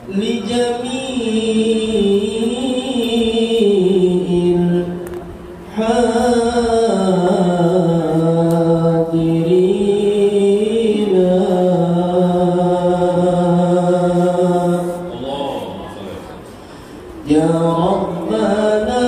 لجميع الحاضرين يا ربنا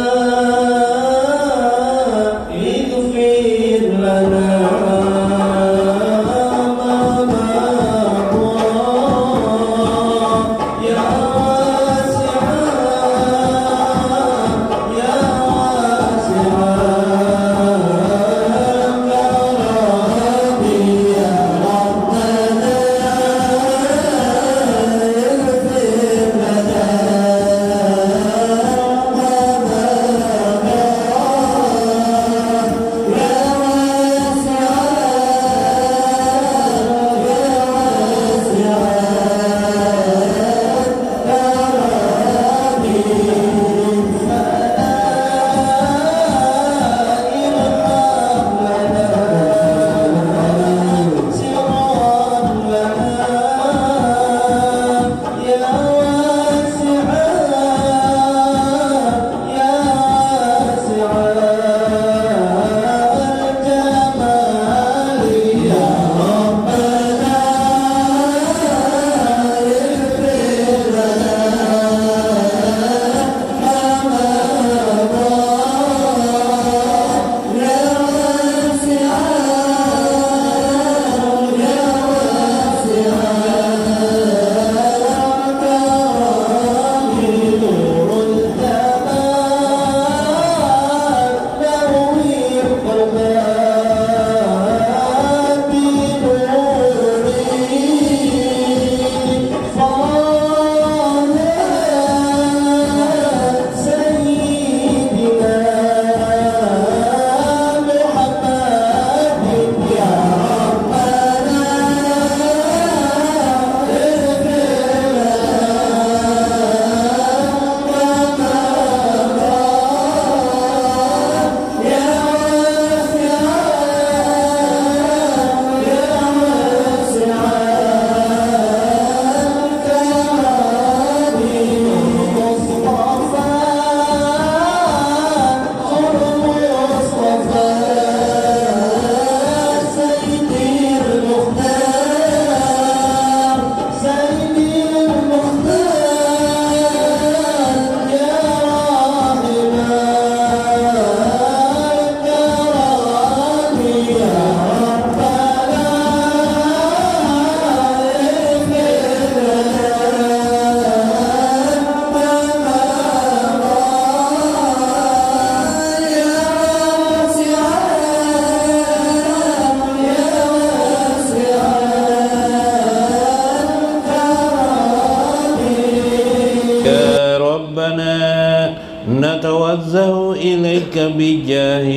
اغفر لنا نتوجه إليك بجاه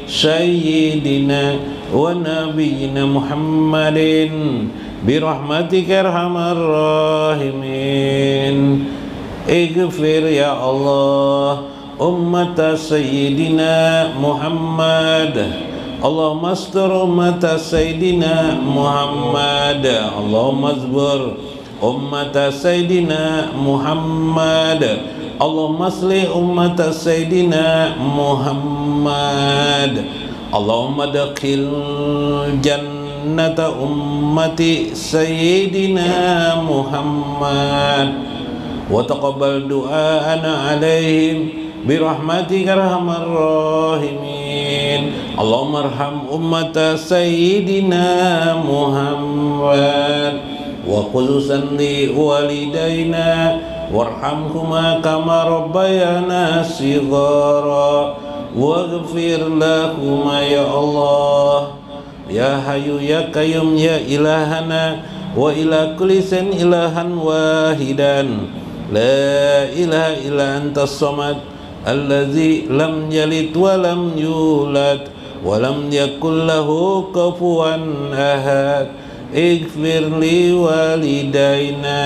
سيدنا ونبينا محمد برحمتك أرحم الراحمين. اغفر يا الله أمة سيدنا محمد، اللهم استر أمة سيدنا محمد، اللهم اصبر أمة سيدنا محمد، اللهم اصلح أمة سيدنا محمد، اللهم ادخل جنة أمة سيدنا محمد وتقبل دعاءنا عليهم برحمتك أرحم الراحمين. اللهم ارحم أمة سيدنا محمد وخصوصا لوالدينا وارحمهما كما ربيانا صغارا واغفر لهما يا الله يا حي يا قيوم يا إلهنا وإلى كل شيء إلها واحدا لا إله إلا أنت الصمد الذي لم يلد ولم يولد ولم يكن له كفوا أحد. اغفر لوالدينا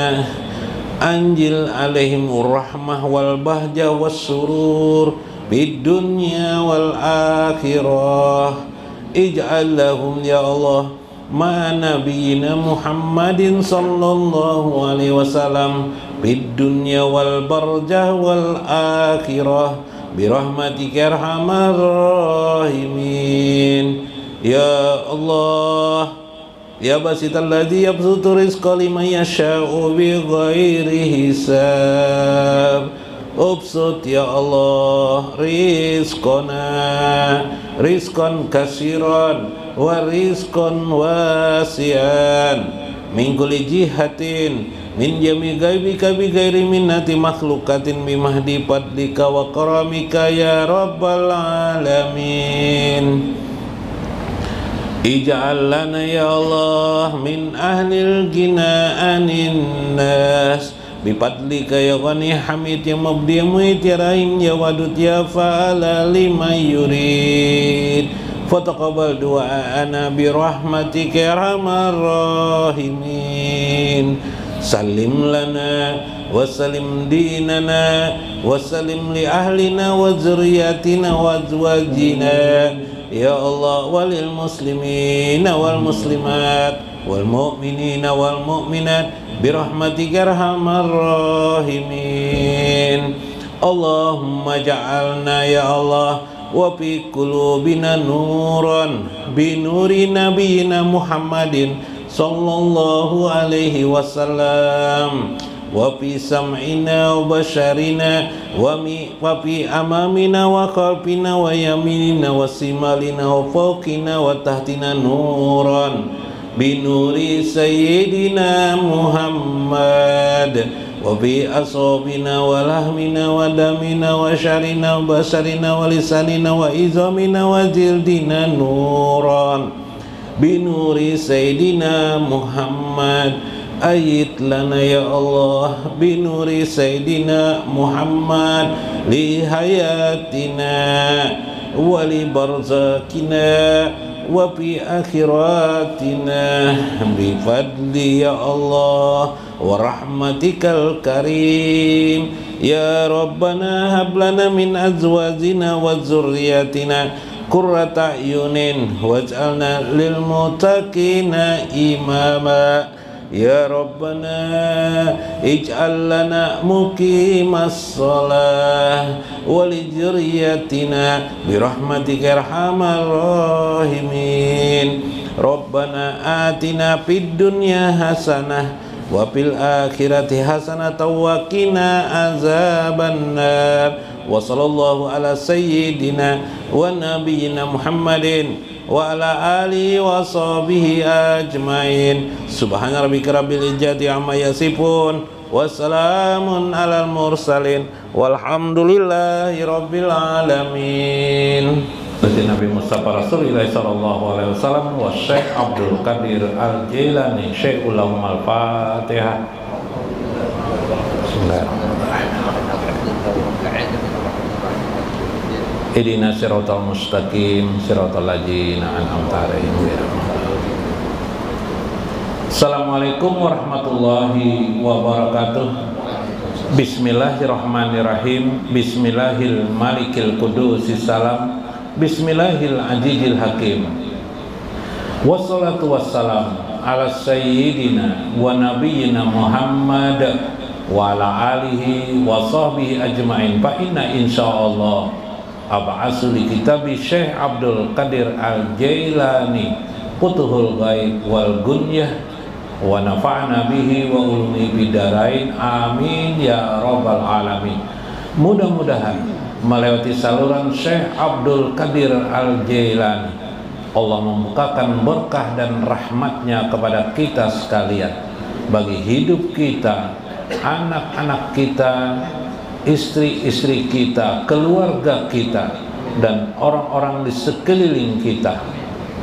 أنزل عليهم الرحمة والبهجة والسرور في الدنيا والآخرة. اجعل لهم يا الله ma nabiyina Muhammadin sallallahu alaihi wasallam fid dunya wal barzah wal akhirah birahmatika arhamar rahimin. Ya Allah, ya basital ladzi yabsutu rizqa liman yasha'u bighairi hisab, ubsut ya Allah rizqana rizqan kasiran wa rizqan wasi'an min kulli jihatin min jami gaibika bi ghairi minnati makhlukatin bi mahdi fadlika wa karamika ya rabbal alamin. Ij'al lana ya Allah min ahlil ghina anin nas bifadlika ya ghani hamid ya mubdi mu'id ya rahim ya wadud ya fa'ala lima yurid fataqabbal du'aana birahmatika ya arhamar rahimin. Salim lana wa salim dinana wa salim li ahlina wa zurriyatina wa azwajina ya Allah walil muslimina wal muslimat wal mu'minina wal mu'minat birahmatika arhamar rahimin. Allahumma ja'alna ya Allah wa fi qulubina nuran bi nuri nabiyyina Muhammadin sallallahu alaihi wasallam wa fi sam'ina wa basharina wa fi amamina wa khalfina wa yaminina wa simalina wa fawqina wa tahtina nuran binuri sayyidina Muhammad wa bi asabina wa lahmina wa damina wa syarina wa basarina wa lisanina wa izamina wa jildina nuran binuri sayyidina Muhammad. Ayit lana ya Allah binuri sayyidina Muhammad li hayatina wa li barzakina wa fi akhiratina bi fadli ya Allah wa rahmatikal karim ya Rabbana hab lana min azwajina wa dzurriyyatina qurrata ayunin waj'alna lil muttaqina imama ya Rabbana ij'al lana muqimas shalah wa li dzurriyyatina bi rahmatika arhamar rahimin. Rabbana atina fid dunya hasanah wa fil akhirati hasanah wa qina azabannar. Wa sallallahu ala sayyidina wa nabiyyina Muhammadin wa ala alihi wa sahbihi ajmain. Subhana rabbika rabbil izzati amma yasifun wa salamun alal mursalin walhamdulillahi rabbil alamin. Nabi Mustafa Rasulullah sallallahu alaihi wasallam wa Syekh Abdul Qadir Al-Jailani Syekhul Lahum Al-Fatihah. Ihdina siratal mustaqim siratal ladzina an'amta 'alaihim. Assalamualaikum warahmatullahi wabarakatuh. Bismillahirrahmanirrahim. Bismillahil malikil qudusis salam. Bismillahil azizil hakim. Wassalatu wassalam ala sayyidina wa nabiyyina Muhammad wa ala alihi wa sahbihi ajmain. Fa inna insyaallah ab'asu li kitabi Syekh Abdul Qadir Al-Jailani Futuhul Ghaib wal Gunyah wa nafa'na bihi wa ulumi bidarain amin ya rabbal alamin. Mudah-mudahan melewati saluran Syekh Abdul Qadir Al-Jailani Allah membukakan berkah dan rahmatnya kepada kita sekalian, bagi hidup kita, anak-anak kita, istri-istri kita, keluarga kita, dan orang-orang di sekeliling kita.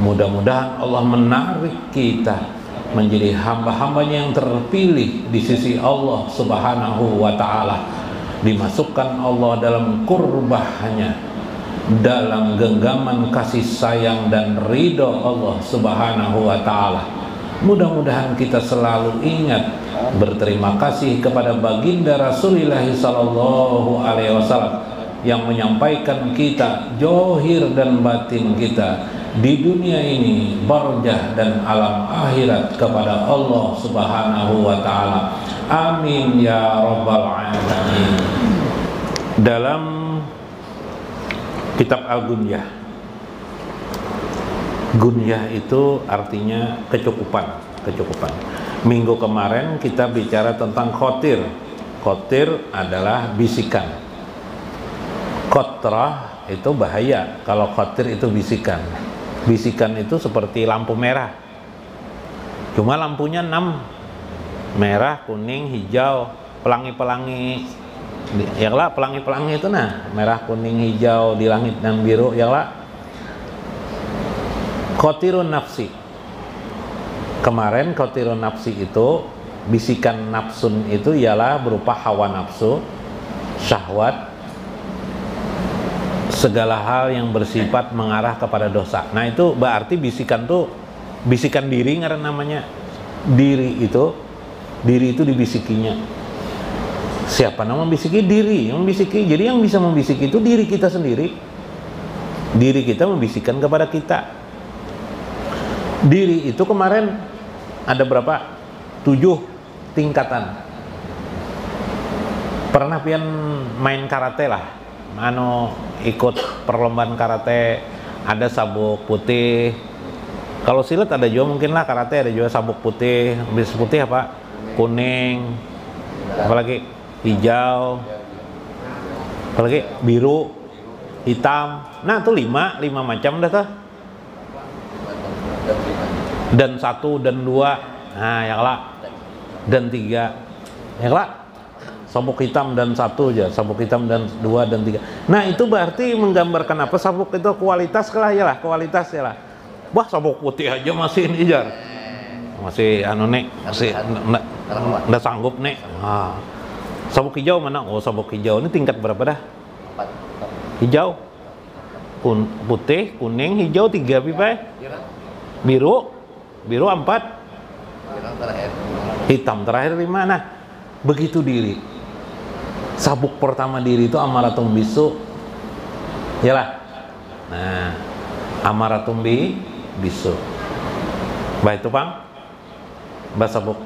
Mudah-mudahan Allah menarik kita menjadi hamba-hambanya yang terpilih di sisi Allah Subhanahu wa ta'ala, dimasukkan Allah dalam kurbahnya, dalam genggaman kasih sayang dan ridho Allah Subhanahu wa ta'ala. Mudah-mudahan kita selalu ingat berterima kasih kepada baginda Rasulullah sallallahu alaihi wasallam yang menyampaikan kita, johir dan batin kita, di dunia ini, barjah dan alam akhirat kepada Allah Subhanahu wa taala. Amin ya rabbal alamin. Dalam kitab Al-Gunyah, Gunyah itu artinya kecukupan. Minggu kemarin kita bicara tentang khotir. Khotir adalah bisikan. Khotrah itu bahaya. Kalau khotir itu bisikan. Bisikan itu seperti lampu merah. Cuma lampunya 6. Merah, kuning, hijau, pelangi-pelangi. Ya lah, pelangi-pelangi itu nah, merah, kuning, hijau di langit dan biru, ya lah. Khotirun nafsi. Kemarin khotirun nafsi itu bisikan nafsun itu ialah berupa hawa nafsu, syahwat, segala hal yang bersifat mengarah kepada dosa. Nah itu berarti bisikan tuh bisikan diri namanya. Diri itu dibisikinya. Siapa nama membisiki? Diri yang membisiki. Jadi yang bisa membisiki itu diri kita sendiri. Diri kita membisikkan kepada kita. Diri itu kemarin ada berapa? 7 tingkatan. Pernah pian main karate lah, ikut perlombaan karate, ada sabuk putih. Kalau silat ada juga mungkin lah, karate ada juga sabuk putih. Habis putih apa? Kuning, apalagi hijau, apalagi biru, hitam. Nah tuh 5 macam dah tuh. Dan 1 dan 2, nah yang lah, dan 3, yang lah, sabuk hitam dan 1 aja, sabuk hitam dan 2 dan 3. Nah itu berarti menggambarkan apa? Sabuk itu kualitas lah ya lah, kualitas ya lah. Wah sabuk putih aja masih ini jar, masih nek, masih nggak sanggup nek. Nah, sabuk hijau mana? Oh sabuk hijau ini tingkat berapa dah? 4. Hijau, putih, kuning, hijau 3 pipa. Biru 4. Hitam terakhir 5. Nah begitu diri. Sabuk pertama diri itu amaratum bisu, yalah. Nah amaratum bisu. Baik itu Bang. Sabuk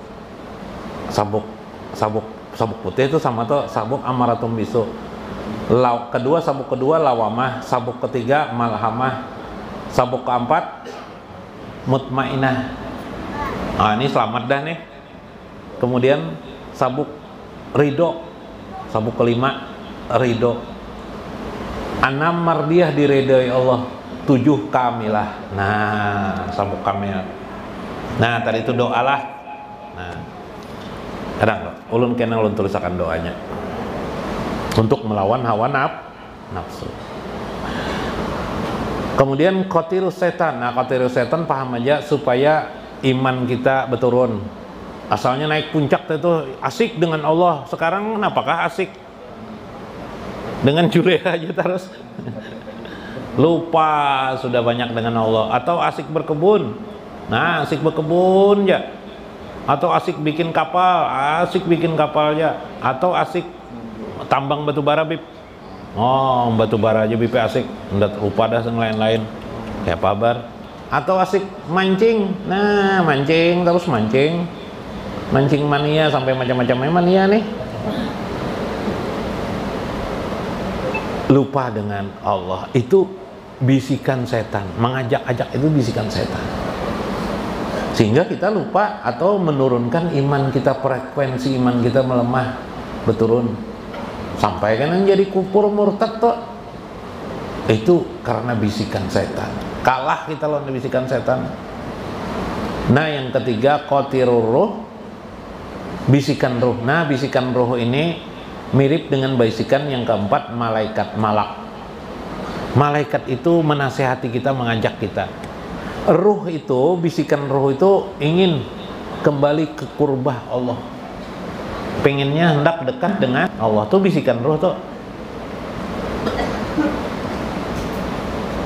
putih itu sama tuh sabuk amaratum bisu. Sabuk kedua lawamah, sabuk ketiga malhamah, sabuk keempat mutmainah. Nah ini selamat dah nih. Kemudian sabuk ridho, sabuk kelima ridho. 6 mardiyah diridhoi Allah, 7 kamilah. Nah sabuk kamil. Nah tadi itu doa lah. Nah kadang ulun kena ulun tulisakan doanya untuk melawan hawa nafsu. Kemudian khotirus setan. Nah khotirus setan paham aja supaya iman kita berturun. Asalnya naik puncak itu asik dengan Allah. Sekarang apakah asik dengan Juleha aja terus? Lupa sudah banyak dengan Allah. Atau asik berkebun. Nah asik berkebun ya. Atau asik bikin kapal aja. Atau asik tambang batu bara bib. Oh batu bara aja bib asik. Nggak lupa dah yang lain-lain. Kayak pabar. Atau asik mancing. Nah mancing terus mancing mania sampai macam-macamnya mania nih. Lupa dengan Allah. Itu bisikan setan. Mengajak-ajak itu bisikan setan. Sehingga kita lupa atau menurunkan iman kita, frekuensi iman kita melemah, berturun sampai kan jadi kufur murtad tuh. Itu karena bisikan setan. Kalah kita lawan bisikan setan. Nah yang ketiga qatirur ruh, bisikan ruh. Nah bisikan ruh ini mirip dengan bisikan yang keempat, malaikat. Malaikat itu menasehati kita, mengajak kita. Ruh itu, bisikan ruh itu ingin kembali ke kurbah Allah, pengennya hendak dekat dengan Allah. Tuh bisikan ruh tuh.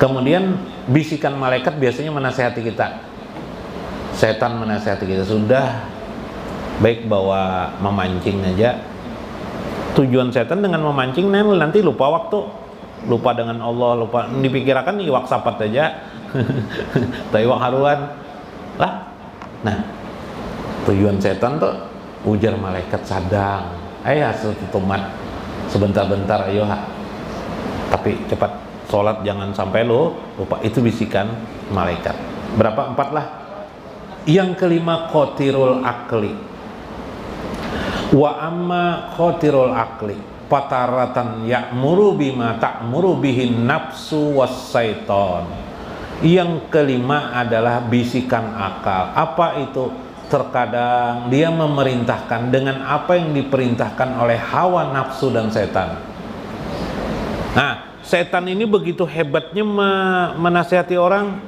Kemudian bisikan malaikat biasanya menasehati kita. Setan menasehati kita, sudah baik bawa memancing aja. Tujuan setan dengan memancing nanti lupa waktu. lupa dengan Allah, lupa dipikirkan iwak sapat aja. Tak iwak haruan lah. Nah, tujuan setan tuh ujar malaikat sadang. Ayah tutumat sebentar-bentar ayo ha. Tapi cepat sholat jangan sampai lo lupa, itu bisikan malaikat. Berapa? 4 lah. Yang kelima khotirul akli. Wa amma khotirul akli pataratan ya'muru bima ta'muru bihin nafsu was syaiton. Yang kelima adalah bisikan akal. Apa itu? Terkadang dia memerintahkan dengan apa yang diperintahkan oleh hawa nafsu dan setan. Nah, setan ini begitu hebatnya menasihati orang,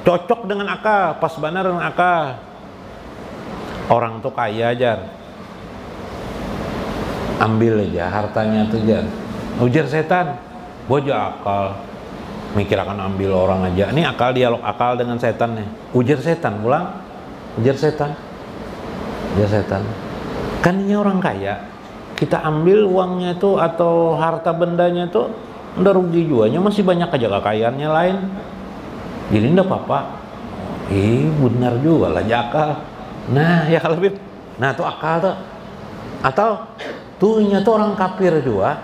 cocok dengan akal, pas benar dengan akal. Orang tuh kaya aja, ambil aja hartanya tuh aja. Ujar setan, bojo akal, mikir akan ambil orang aja. Ini akal, dialog akal dengan setan nih. Ujar setan pulang, ujar setan, ujar setan. Kan ini orang kaya, kita ambil uangnya itu atau harta bendanya itu udah rugi juanya, masih banyak aja kekayaannya lain. Jadi enggak apa-apa. Benar juga lah akal. Nah, ya kalau lebih. Nah, tuh akal tuh. Atau tuhnya tuh orang kafir juga,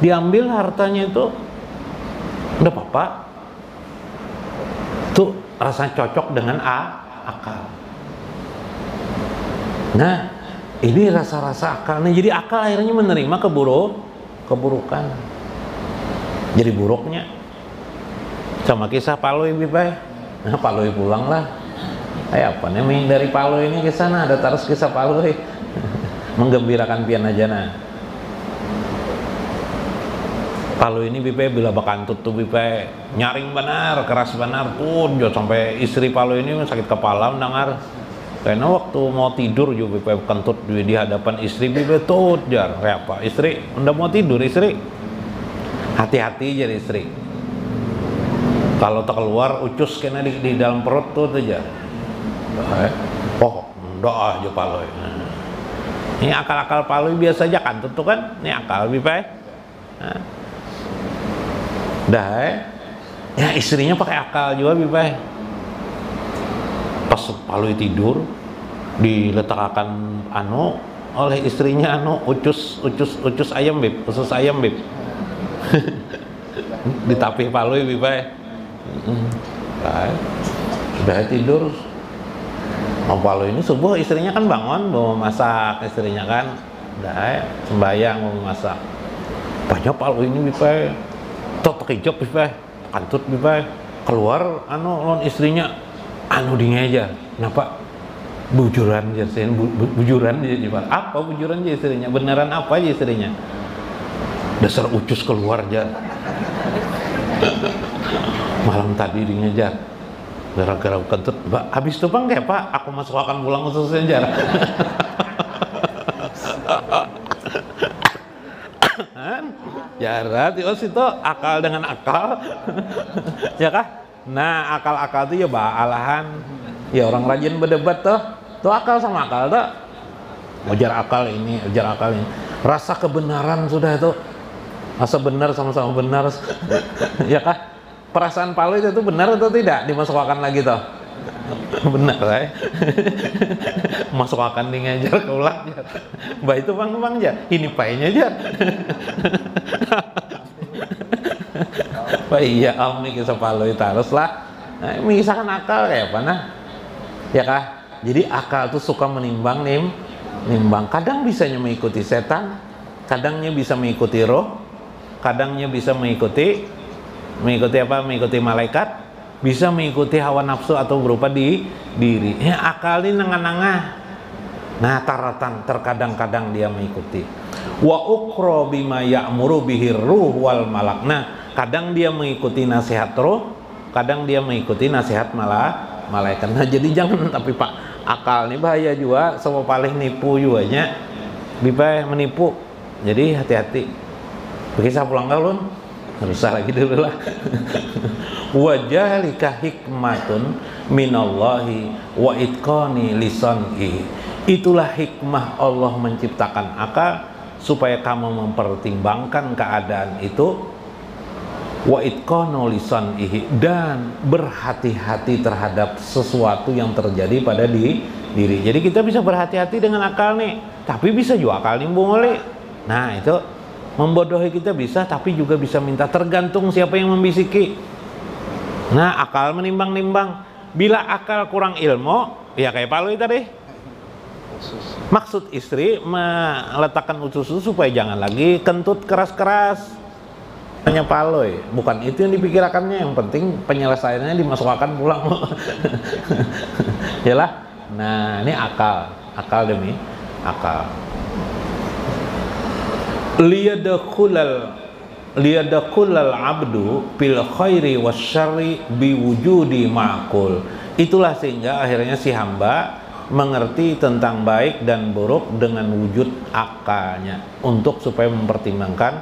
diambil hartanya itu enggak apa-apa. Tuh rasanya cocok dengan akal. Nah, ini rasa-rasa akalnya. Jadi akal akhirnya menerima keburukan. Jadi buruknya. Sama kisah Paloi Bipai. Nah, Paloi pulang lah. Apa nih dari Paloi ini ke sana ada terus kisah Paloi. Menggembirakan pian aja nah. Paloi ini Bipai bila bakantut tuh Bipai nyaring benar, keras benar tuh, sampai istri Paloi ini sakit kepala mendengar. Karena waktu mau tidur juga Bipai kentut di hadapan istri Bipai tut jar. Kayak apa? Istri udah mau tidur istri. Hati-hati jadi istri. Kalau tak keluar ucus kena di dalam perut tuh aja. Oh, doa aja Paloi. Nah. Ini akal-akal Paloi biasa aja kantut tuh kan. Ini akal Bipai. Nah. Dah, ya istrinya pakai akal juga Bipai. Pas Paloi tidur diletakkan oleh istrinya ucus ayam bib, usus ayam bib. Ditapih Paloi Bipai. Sudah tidur. Paloi ini subuh istrinya kan bangun mau masak, istrinya kan udah sembayang mau masak. Banyak Paloi ini Bipai. Tok hijab Bipai, kantut Bipai. Keluar non istrinya dinya aja. Kenapa? Bujuran aja istrinya, bujuran aja. Apa bujuran aja istrinya? Beneran apa aja istrinya? Dasar ucus keluar aja. Malam tadi dinya aja. Gara-gara kentut, Mbak, habis itu Bang kayak Pak, aku masuk akan pulang khususnya aja. Jarat itu akal dengan akal. Ya kah? Nah, akal-akal itu ya alahan. Ya orang rajin berdebat tuh akal sama akal tuh. Ujar akal ini, ujar akal ini. Rasa kebenaran sudah itu. Rasa benar sama-sama benar. Ya kah? Perasaan Paloi itu benar atau tidak? Dimasukkan lagi tuh. Benar ya. Masukkan nih ngajar ke ulang. Mbak itu bang aja. Ini painya aja. Pak iya om nih kisah Paloi terus lah. Nah, mengisahkan akal kayak apa nah? Ya kah? Jadi akal tuh suka menimbang nimbang. Kadang bisanya mengikuti setan, kadangnya bisa mengikuti roh, kadangnya bisa mengikuti apa? Mengikuti malaikat, bisa mengikuti hawa nafsu atau berupa di diri. Ya akal ini nengah-nengah. Nah, taratan terkadang-kadang dia mengikuti. Wa ukra bima ya'muru bihi ruh wal malak. Nah, kadang dia mengikuti nasihat roh, kadang dia mengikuti nasihat malaikat. Nah, jadi jangan tapi Pak, akal ini bahaya juga, sama paling nipu juga nya. Bisa menipu. Jadi hati-hati. Bisa pulang galun. Rusak lagi dulu lah. Wajalika hikmatun minallahi wa itqani lisan'i. Itulah hikmah Allah menciptakan akal supaya kamu mempertimbangkan keadaan itu wa itqanu lisanihi, dan berhati-hati terhadap sesuatu yang terjadi pada diri. Jadi kita bisa berhati-hati dengan akal nih, tapi bisa juga akal nimbung oleh. Nah, itu membodohi kita bisa, tapi juga bisa minta, tergantung siapa yang membisiki. Nah, akal menimbang-nimbang. Bila akal kurang ilmu, ya kayak Palui tadi. Maksud istri meletakkan usus supaya jangan lagi kentut keras-keras. Hanya Palui, bukan itu yang dipikirkannya, yang penting penyelesaiannya dimasukkan pulang. Yalah. Nah, ini akal demi akal. Liyadakhulal abdu fil khairi wasyarri biwujudi ma'qul. Itulah sehingga akhirnya si hamba mengerti tentang baik dan buruk dengan wujud akalnya, untuk supaya mempertimbangkan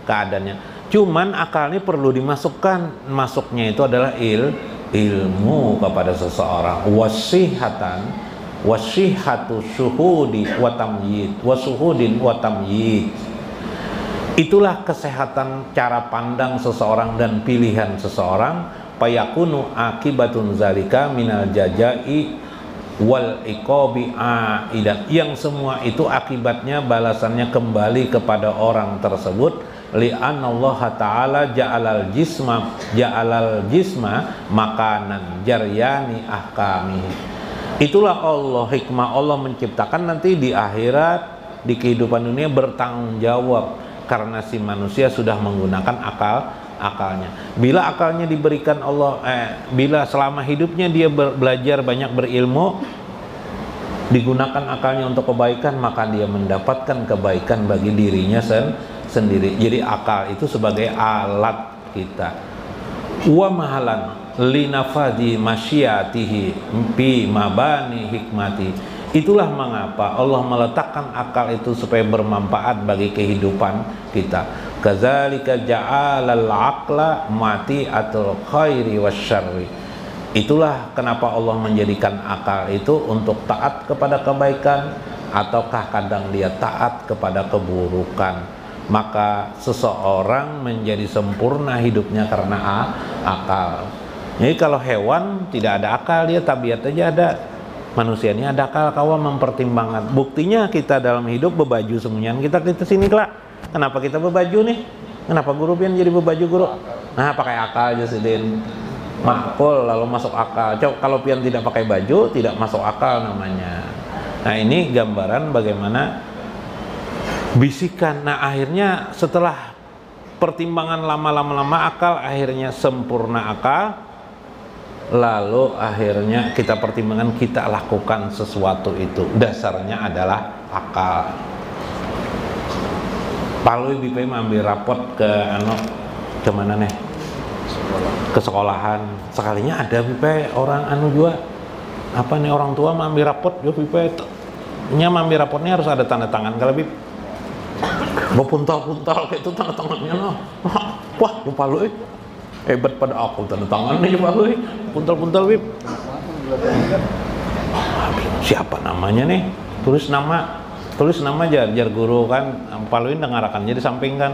keadaannya. Cuman akal ini perlu dimasukkan, masuknya itu adalah ilmu kepada seseorang. Wasihatu syuhudi wa tamyid, wasuhudin wa tamyid. Itulah kesehatan cara pandang seseorang dan pilihan seseorang. Payakunu akibatun zalika minal jajai wal iqabi aidan, yang semua itu akibatnya balasannya kembali kepada orang tersebut. Li'annallaha ta'ala ja'alal jisma makanan jaryani ahkamihi. Itulah Allah, hikmah Allah menciptakan nanti di akhirat, di kehidupan dunia bertanggung jawab, karena si manusia sudah menggunakan akalnya. Bila akalnya diberikan Allah, bila selama hidupnya dia belajar banyak berilmu, digunakan akalnya untuk kebaikan, maka dia mendapatkan kebaikan bagi dirinya sendiri. Jadi akal itu sebagai alat kita. Wa mahalan linafadi masyiyatihi bi mabani hikmati. Itulah mengapa Allah meletakkan akal itu supaya bermanfaat bagi kehidupan kita. Kadzalika ja'alal aqla mati'atul khairi wasyarri. Itulah kenapa Allah menjadikan akal itu untuk taat kepada kebaikan, ataukah kadang dia taat kepada keburukan. Maka seseorang menjadi sempurna hidupnya karena akal. Jadi kalau hewan tidak ada akal, dia tabiat aja ada. Manusia ini ada akal, kawan mempertimbangkan. Buktinya kita dalam hidup berbaju sembunyian kita sini kelak. Kenapa kita berbaju nih? Kenapa guru pian jadi berbaju guru? Nah, pakai akal aja sidin. Makul lalu masuk akal. Coba kalau pian tidak pakai baju, tidak masuk akal namanya. Nah, ini gambaran bagaimana bisikan. Nah, akhirnya setelah pertimbangan lama akal akhirnya sempurna akal. Lalu akhirnya kita pertimbangan, kita lakukan sesuatu itu. Dasarnya adalah akal. Palui Bipai ambil rapot ke mana nih? Ke sekolahan. Sekalinya ada Bipai orang juga. Apa nih, orang tua ambil rapot yo Bipai. Nya ambil rapotnya harus ada tanda tangan kalau Bip. Mau puntal-puntal kayak itu tanda tangannya loh. Wah, yo Palui hebat pada aku, tanda tangan nih Palui. Puntal-puntal Bip. Siapa namanya nih? Tulis nama jar guru kan. Paluin dengarakan jadi samping kan.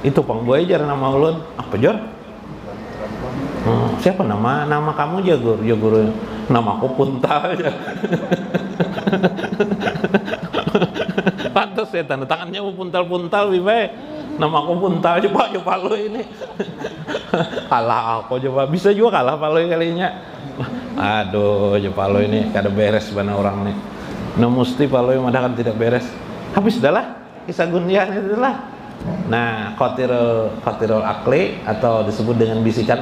Itu pang gue jar nama ulun. Apa jar? Siapa nama kamu ya guru? Nama aku Puntal aja. Pantas ya tanda tangannya puntal-puntal Bipai. Nama aku Puntal, coba Palui ini. Kalah aku coba, bisa juga kalah Palui kalinya. Aduh, Palui ini kada beres bana orang nih. Nah, mesti Palui madakan tidak beres. Habis dah kisah gundian itu lah. Nah, khotirul akli atau disebut dengan bisikan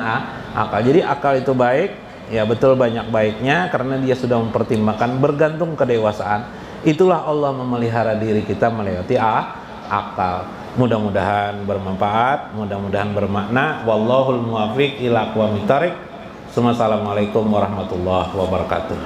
akal. Jadi akal itu baik, ya betul banyak baiknya karena dia sudah mempertimbangkan, bergantung kedewasaan. Itulah Allah memelihara diri kita melewati akal. Mudah-mudahan bermanfaat, mudah-mudahan bermakna. Wallahul muwaffiq ila aqwamit thoriq. Assalamualaikum warahmatullahi wabarakatuh.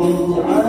kuntu